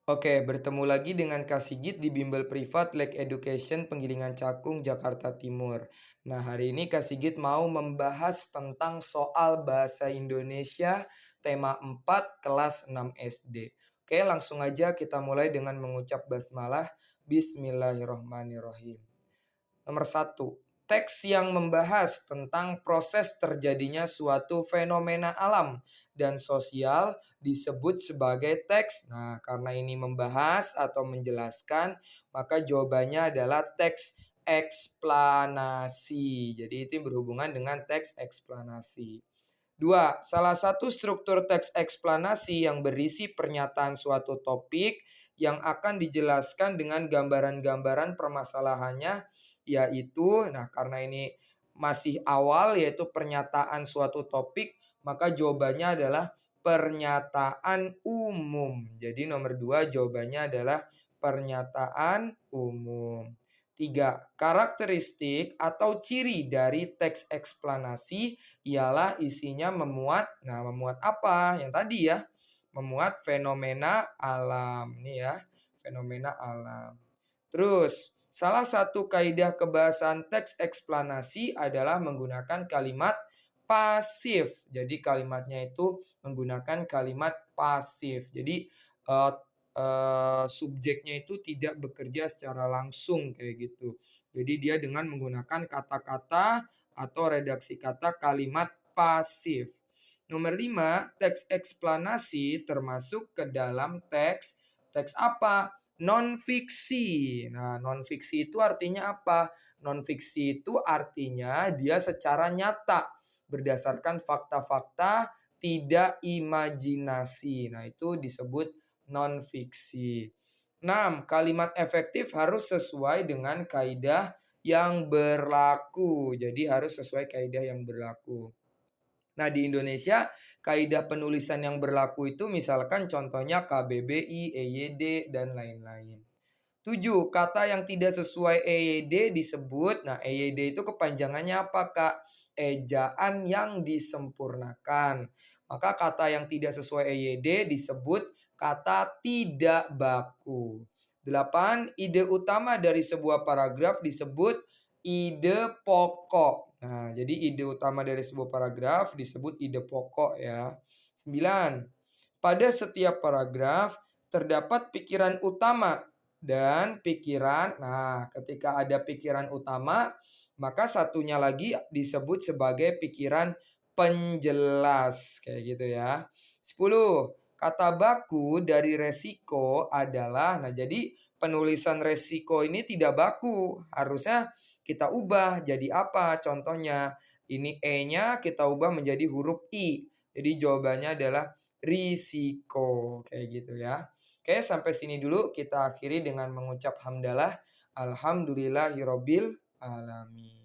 Oke, bertemu lagi dengan Kak Sigit di Bimbel Privat Lake Education Penggilingan Cakung, Jakarta Timur. Nah, hari ini Kak Sigit mau membahas tentang soal bahasa Indonesia tema 4 kelas 6 SD. Oke, langsung aja kita mulai dengan mengucap basmalah. Bismillahirrohmanirrohim. Nomor satu, teks yang membahas tentang proses terjadinya suatu fenomena alam dan sosial disebut sebagai teks. Nah, karena ini membahas atau menjelaskan, maka jawabannya adalah teks eksplanasi. Jadi itu berhubungan dengan teks eksplanasi. Dua, salah satu struktur teks eksplanasi yang berisi pernyataan suatu topik yang akan dijelaskan dengan gambaran-gambaran permasalahannya, yaitu, nah karena ini masih awal yaitu pernyataan suatu topik, maka jawabannya adalah pernyataan umum. Jadi nomor dua jawabannya adalah pernyataan umum. Tiga, karakteristik atau ciri dari teks eksplanasi ialah isinya memuat, nah memuat apa? Yang tadi ya, memuat fenomena alam. Nih ya, fenomena alam. Terus, salah satu kaidah kebahasaan teks eksplanasi adalah menggunakan kalimat pasif. Jadi kalimatnya itu menggunakan kalimat pasif. Jadi eh, subjeknya itu tidak bekerja secara langsung kayak gitu. Jadi dia dengan menggunakan kata-kata atau redaksi kata kalimat pasif. Nomor 5, teks eksplanasi termasuk ke dalam teks apa? Non-fiksi. Nah, non-fiksi itu artinya apa? Non-fiksi itu artinya dia secara nyata berdasarkan fakta-fakta, tidak imajinasi. Nah, itu disebut non-fiksi. 6, kalimat efektif harus sesuai dengan kaidah yang berlaku. Jadi harus sesuai kaidah yang berlaku. Nah, di Indonesia, kaidah penulisan yang berlaku itu misalkan contohnya KBBI, EYD, dan lain-lain. 7, kata yang tidak sesuai EYD disebut, nah EYD itu kepanjangannya apa Kak? Ejaan yang disempurnakan. Maka kata yang tidak sesuai EYD disebut kata tidak baku. 8, ide utama dari sebuah paragraf disebut ide pokok. Nah, jadi ide utama dari sebuah paragraf disebut ide pokok ya. 9, pada setiap paragraf terdapat pikiran utama dan pikiran. Nah, ketika ada pikiran utama, maka satunya lagi disebut sebagai pikiran penjelas kayak gitu ya. 10, kata baku dari resiko adalah, nah jadi penulisan resiko ini tidak baku. Harusnya kita ubah jadi apa? Contohnya, ini E-nya kita ubah menjadi huruf I. Jadi jawabannya adalah risiko kayak gitu ya. Oke, sampai sini dulu kita akhiri dengan mengucap hamdalah. Alhamdulillahirabbil alamin.